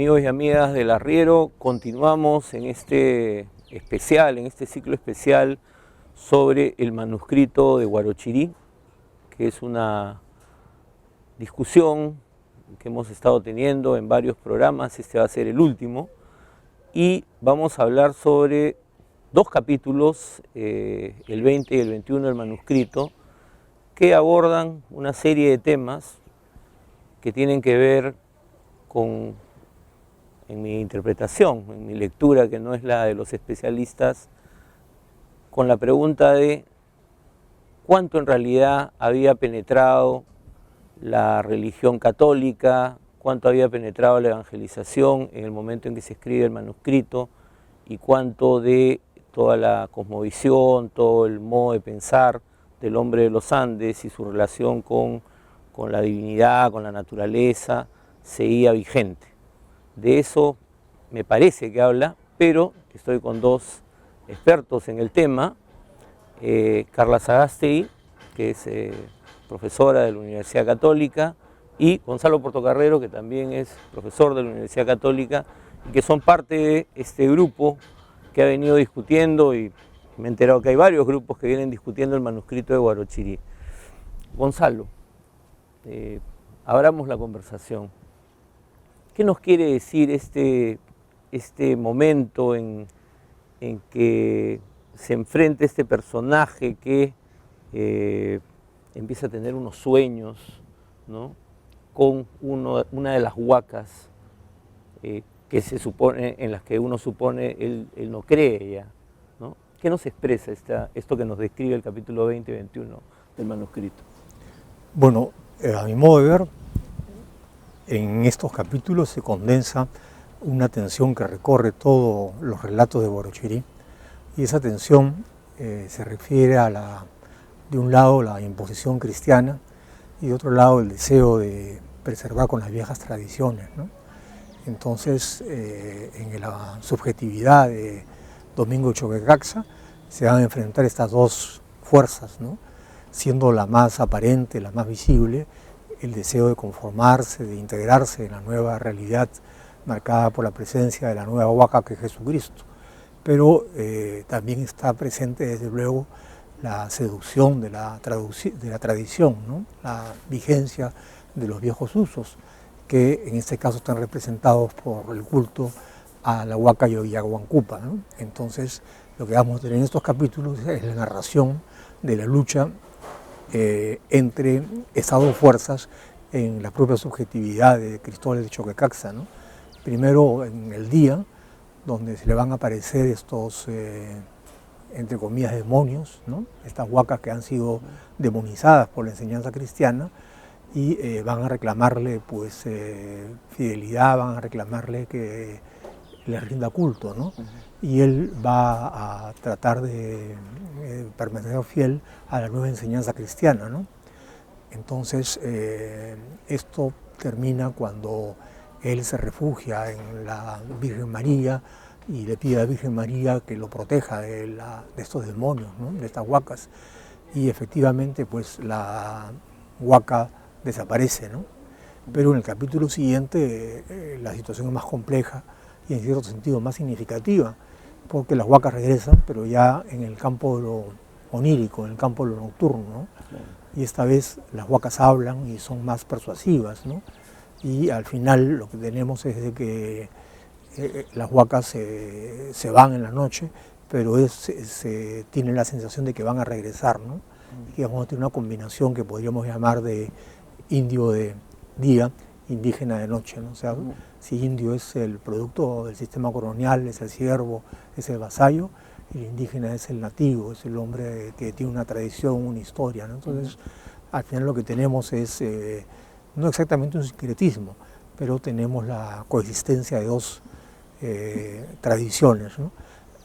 Amigos y amigas del Arriero, continuamos en este especial, en este ciclo especial sobre el manuscrito de Huarochirí, que es una discusión que hemos estado teniendo en varios programas. Este va a ser el último, y vamos a hablar sobre dos capítulos, el 20 y el 21 del manuscrito, que abordan una serie de temas que tienen que ver con, en mi interpretación, en mi lectura, que no es la de los especialistas, con la pregunta de cuánto en realidad había penetrado la religión católica, cuánto había penetrado la evangelización en el momento en que se escribe el manuscrito, y cuánto de toda la cosmovisión, todo el modo de pensar del hombre de los Andes y su relación con la divinidad, con la naturaleza, seguía vigente. De eso me parece que habla, pero estoy con dos expertos en el tema, Carla Sagástegui, que es profesora de la Universidad Católica, y Gonzalo Portocarrero, que también es profesor de la Universidad Católica, y que son parte de este grupo que ha venido discutiendo, y me he enterado que hay varios grupos que vienen discutiendo el manuscrito de Huarochirí. Gonzalo, abramos la conversación. ¿Qué nos quiere decir este momento en que se enfrenta este personaje que empieza a tener unos sueños, ¿no?, con una de las huacas que se supone, en las que uno supone él no cree ya, ¿no? ¿Qué nos expresa esto que nos describe el capítulo 20 y 21 del manuscrito? Bueno, a mi modo de ver, en estos capítulos se condensa una tensión que recorre todos los relatos de Huarochirí, y esa tensión se refiere a de un lado la imposición cristiana y de otro lado el deseo de preservar con las viejas tradiciones, ¿no? Entonces, en la subjetividad de Domingo Choquequaxa se van a enfrentar estas dos fuerzas, ¿no?, siendo la más aparente, la más visible, el deseo de conformarse, de integrarse en la nueva realidad marcada por la presencia de la nueva huaca que es Jesucristo. Pero también está presente, desde luego, la seducción de la tradición, ¿no?, la vigencia de los viejos usos, que en este caso están representados por el culto a la huaca Yoyaguancupa, ¿no? Entonces, lo que vamos a tener en estos capítulos es la narración de la lucha entre estas dos fuerzas en la propia subjetividad de Cristóbal de Choquequaxa, ¿no? Primero en el día, donde se le van a aparecer estos, entre comillas, demonios, ¿no?, estas huacas que han sido demonizadas por la enseñanza cristiana, y van a reclamarle pues fidelidad, van a reclamarle que le rinda culto, ¿no? Y él va a tratar de permanecer fiel a la nueva enseñanza cristiana, ¿no? Entonces, esto termina cuando él se refugia en la Virgen María y le pide a la Virgen María que lo proteja de estos demonios, ¿no?, de estas huacas. Y efectivamente, pues la huaca desaparece, ¿no? Pero en el capítulo siguiente la situación es más compleja y en cierto sentido más significativa, porque las huacas regresan, pero ya en el campo de lo onírico, en el campo de lo nocturno, ¿no? Y esta vez las huacas hablan y son más persuasivas, ¿no? Y al final lo que tenemos es de que las huacas se van en la noche, pero se tiene la sensación de que van a regresar, ¿no? Y que vamos a tener una combinación que podríamos llamar de indio de día, indígena de noche, ¿no? O sea, si indio es el producto del sistema colonial, es el siervo, es el vasallo, el indígena es el nativo, es el hombre que tiene una tradición, una historia, ¿no? Entonces, al final lo que tenemos es no exactamente un sincretismo, pero tenemos la coexistencia de dos tradiciones, ¿no?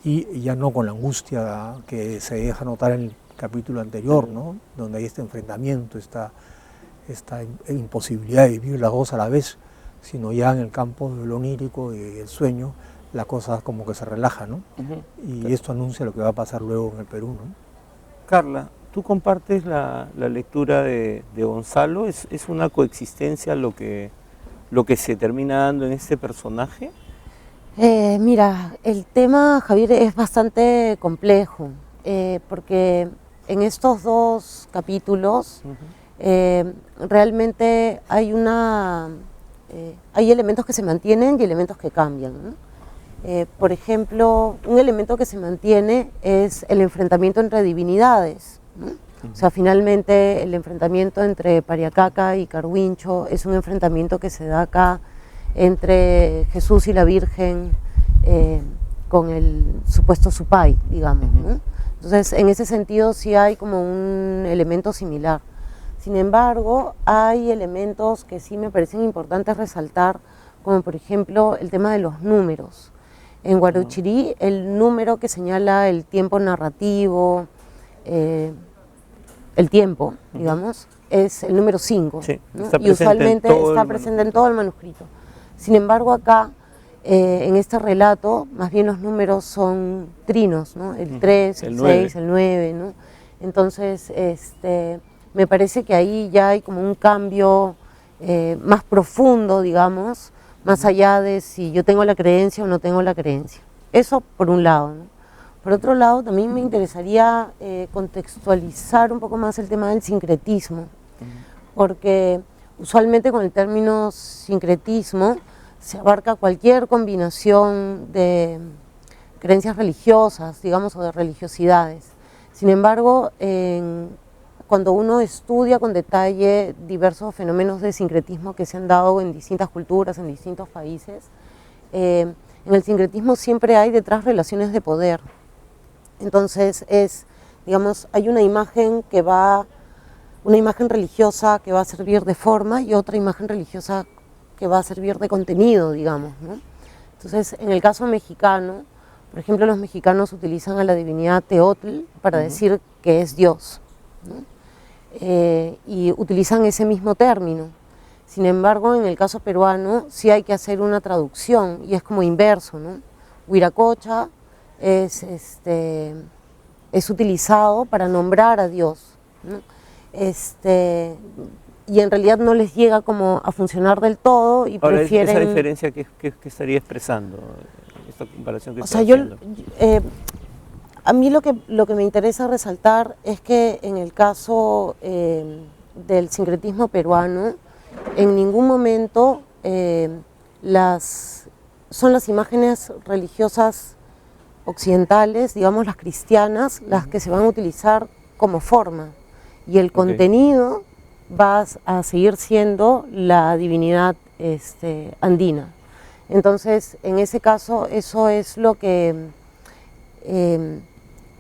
Y ya no con la angustia que se deja notar en el capítulo anterior, ¿no?, donde hay este enfrentamiento, esta imposibilidad de vivir las dos a la vez, sino ya en el campo del onírico y el sueño, la cosa como que se relaja, ¿no? Y esto anuncia lo que va a pasar luego en el Perú, ¿no? Carla, ¿tú compartes la lectura de Gonzalo? ¿Es una coexistencia lo que lo que se termina dando en este personaje? Mira, el tema, Javier, es bastante complejo, porque en estos dos capítulos realmente hay hay elementos que se mantienen y elementos que cambian, ¿no? Por ejemplo, un elemento que se mantiene es el enfrentamiento entre divinidades, ¿no? O sea, finalmente el enfrentamiento entre Pariacaca y Carhuincho es un enfrentamiento que se da acá entre Jesús y la Virgen con el supuesto Supay, digamos, ¿no? Entonces, en ese sentido sí hay como un elemento similar. Sin embargo, hay elementos que sí me parecen importantes resaltar, como por ejemplo el tema de los números. En Guarochirí, el número que señala el tiempo narrativo, el tiempo, digamos, es el número 5, Sí, ¿no? está Y usualmente está el presente en todo el manuscrito. Sin embargo, acá, en este relato, más bien los números son trinos, ¿no? El 3, el 6, el 9, ¿no? Entonces, me parece que ahí ya hay como un cambio más profundo, digamos, más allá de si yo tengo la creencia o no tengo la creencia. Eso por un lado, ¿no? Por otro lado, también me interesaría contextualizar un poco más el tema del sincretismo, porque usualmente con el término sincretismo se abarca cualquier combinación de creencias religiosas, digamos, o de religiosidades. Sin embargo, cuando uno estudia con detalle diversos fenómenos de sincretismo que se han dado en distintas culturas, en distintos países, en el sincretismo siempre hay detrás relaciones de poder. Entonces digamos, hay una imagen religiosa que va a servir de forma y otra imagen religiosa que va a servir de contenido, digamos, ¿no? Entonces, en el caso mexicano, por ejemplo, los mexicanos utilizan a la divinidad Teotl para decir que es Dios, ¿no? Y utilizan ese mismo término. Sin embargo, en el caso peruano sí hay que hacer una traducción y es como inverso, ¿no? Huiracocha es utilizado para nombrar a Dios, ¿no? Y en realidad no les llega como a funcionar del todo y ahora, prefieren... esa diferencia que estaría expresando, esta comparación que O está sea, haciendo. a mí lo que me interesa resaltar es que en el caso del sincretismo peruano, en ningún momento son las imágenes religiosas occidentales, digamos las cristianas, las que se van a utilizar como forma, y el contenido va a seguir siendo la divinidad andina. Entonces, en ese caso, eso es lo que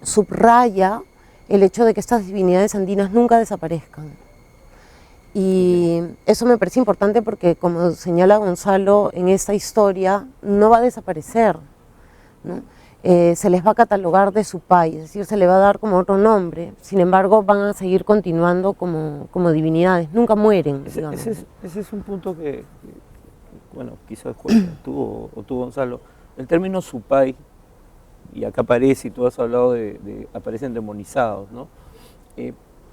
subraya el hecho de que estas divinidades andinas nunca desaparezcan. Y eso me parece importante porque, como señala Gonzalo, en esta historia no va a desaparecer, ¿no? Se les va a catalogar de Supay, es decir, se le va a dar como otro nombre, sin embargo van a seguir continuando como divinidades, nunca mueren. Ese es un punto que bueno, quizás tú Gonzalo, el término Supay, y acá aparece, y tú has hablado aparecen demonizados, ¿no?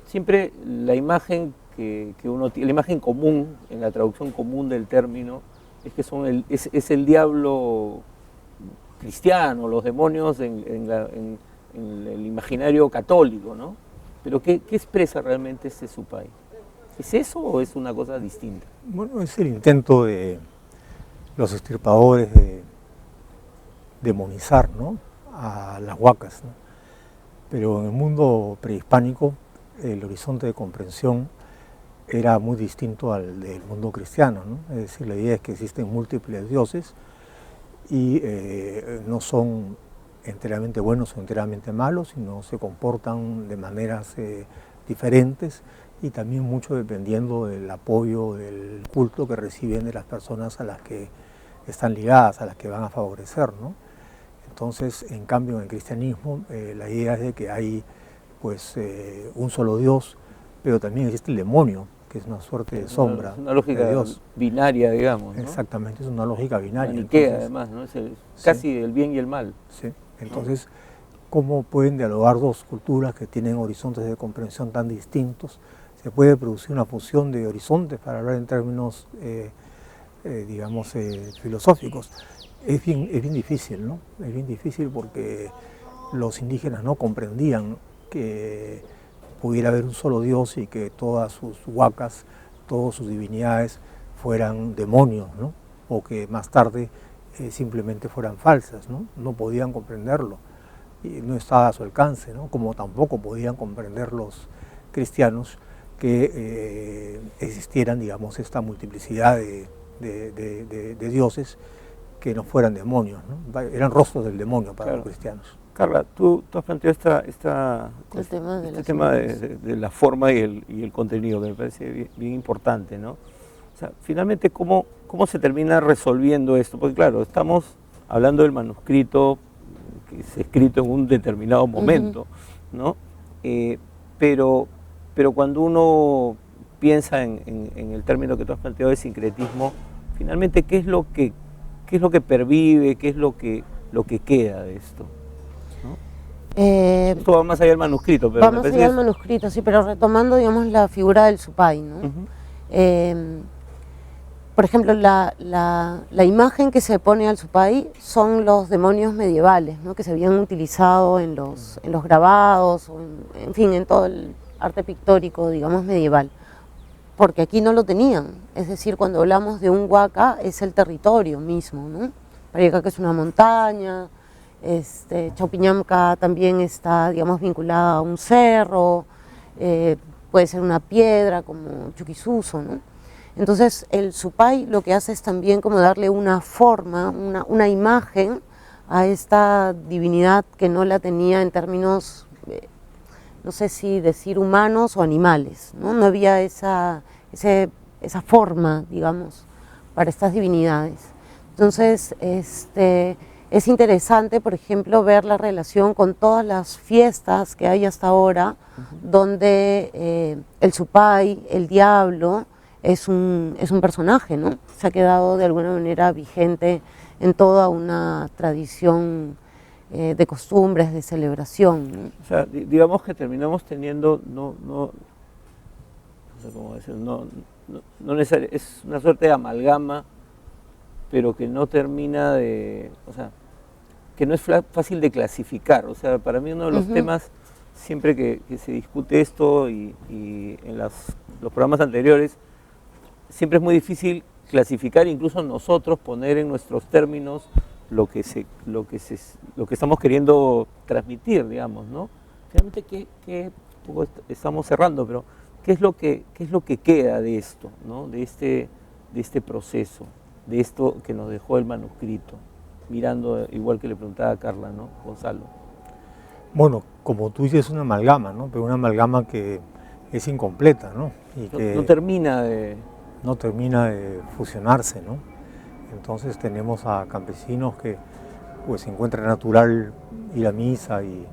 Siempre la imagen que uno tiene, la imagen común, en la traducción común del término, es que es el diablo cristiano, los demonios en el imaginario católico, ¿no? Pero ¿qué expresa realmente ese Supay? ¿Es eso o es una cosa distinta? Bueno, es el intento de los extirpadores de demonizar, ¿no?, a las huacas, ¿no? Pero en el mundo prehispánico el horizonte de comprensión era muy distinto al del mundo cristiano, ¿no? Es decir, la idea es que existen múltiples dioses y no son enteramente buenos o enteramente malos, sino se comportan de maneras diferentes y también mucho dependiendo del apoyo, del culto que reciben de las personas a las que están ligadas, a las que van a favorecer, ¿no? Entonces, en cambio, en el cristianismo la idea es de que hay pues un solo Dios, pero también existe el demonio, que es una suerte de sombra. Es una lógica de Dios binaria, digamos, ¿no? Exactamente, es una lógica binaria. Maniquea, además, ¿no? Es casi el bien y el mal. Sí, entonces, ¿cómo pueden dialogar dos culturas que tienen horizontes de comprensión tan distintos? Se puede producir una fusión de horizontes, para hablar en términos digamos, filosóficos. Es bien difícil, ¿no? Es bien difícil porque los indígenas no comprendían que pudiera haber un solo Dios y que todas sus huacas, todas sus divinidades fueran demonios, ¿no? O que más tarde simplemente fueran falsas, ¿no? No podían comprenderlo y no estaba a su alcance, ¿no? Como tampoco podían comprender los cristianos que existieran, digamos, esta multiplicidad de dioses que no fueran demonios, ¿no? Eran rostros del demonio para los cristianos. Carla, tú has planteado El tema de este tema de la forma y el contenido, que me parece bien importante, ¿no? O sea, finalmente, ¿cómo se termina resolviendo esto? Porque claro, estamos hablando del manuscrito que es escrito en un determinado momento, ¿no? Pero cuando uno piensa en el término que tú has planteado de sincretismo, finalmente, ¿qué es lo que pervive, qué es lo que queda de esto? Esto va más allá del manuscrito. Pero va más allá del manuscrito, sí, pero retomando, digamos, la figura del Supay, ¿no? Por ejemplo, la imagen que se pone al Supay son los demonios medievales, ¿no? Que se habían utilizado en los grabados, o en fin, en todo el arte pictórico, digamos, medieval. Porque aquí no lo tenían, es decir, cuando hablamos de un huaca es el territorio mismo, ¿no? Pariacaca es una montaña, Chaupiñamca también está, digamos, vinculada a un cerro, puede ser una piedra como Chuquisuso, ¿no? Entonces el Supay lo que hace es también como darle una forma, una imagen a esta divinidad que no la tenía en términos, no sé si decir humanos o animales, ¿no? No había esa forma, digamos, para estas divinidades. Entonces, es interesante, por ejemplo, ver la relación con todas las fiestas que hay hasta ahora, donde el Supay, el diablo, es un personaje, ¿no? Se ha quedado de alguna manera vigente en toda una tradición de costumbres, de celebración, ¿no? O sea, digamos que terminamos teniendo, no sé cómo decir, no necesariamente, es una suerte de amalgama, pero que no termina de, o sea, que no es fácil de clasificar. O sea, para mí uno de los temas, siempre que se discute esto y en los programas anteriores, siempre es muy difícil clasificar, incluso nosotros poner en nuestros términos lo que estamos queriendo transmitir, digamos, ¿no? Finalmente, estamos cerrando, pero ¿qué es lo que queda de esto, ¿no? De este proceso, de esto que nos dejó el manuscrito? Mirando, igual que le preguntaba a Carla, ¿no? Gonzalo. Bueno, como tú dices, es una amalgama, ¿no? Pero una amalgama que es incompleta, ¿no? Y que no termina de... No termina de fusionarse, ¿no? Entonces tenemos a campesinos que pues encuentran natural ir a misa y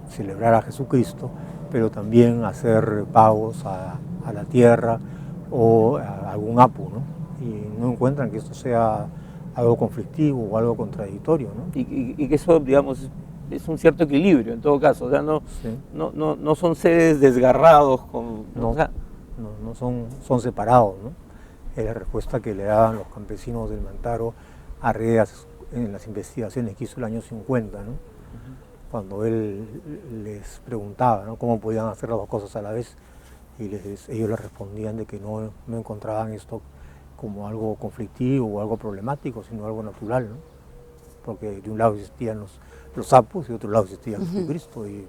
celebrar a Jesucristo, pero también hacer pagos a la tierra o a algún apu, ¿no? Y no encuentran que esto sea algo conflictivo o algo contradictorio, ¿no? Y que eso, digamos, es un cierto equilibrio en todo caso, o sea, no son seres desgarrados con... No, o sea, no son separados, ¿no? Es la respuesta que le daban los campesinos del Mantaro a Reas en las investigaciones que hizo el año 50, ¿no? Cuando él les preguntaba, ¿no?, cómo podían hacer las dos cosas a la vez, y ellos les respondían de que no encontraban esto como algo conflictivo o algo problemático, sino algo natural, ¿no? Porque de un lado existían los sapos y de otro lado existía Jesucristo, y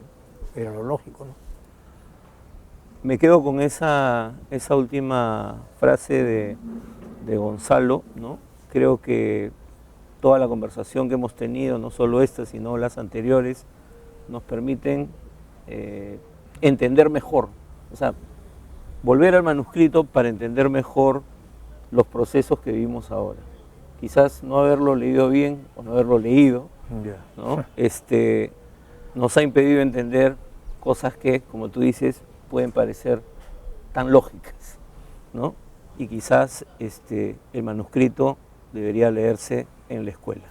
era lo lógico, ¿no? Me quedo con esa última frase de Gonzalo, ¿no? Creo que toda la conversación que hemos tenido, no solo esta, sino las anteriores, nos permiten entender mejor, o sea, volver al manuscrito para entender mejor los procesos que vivimos ahora. Quizás no haberlo leído bien o no haberlo leído, ¿no? Nos ha impedido entender cosas que, como tú dices, pueden parecer tan lógicas, ¿no? Y quizás el manuscrito debería leerse en la escuela.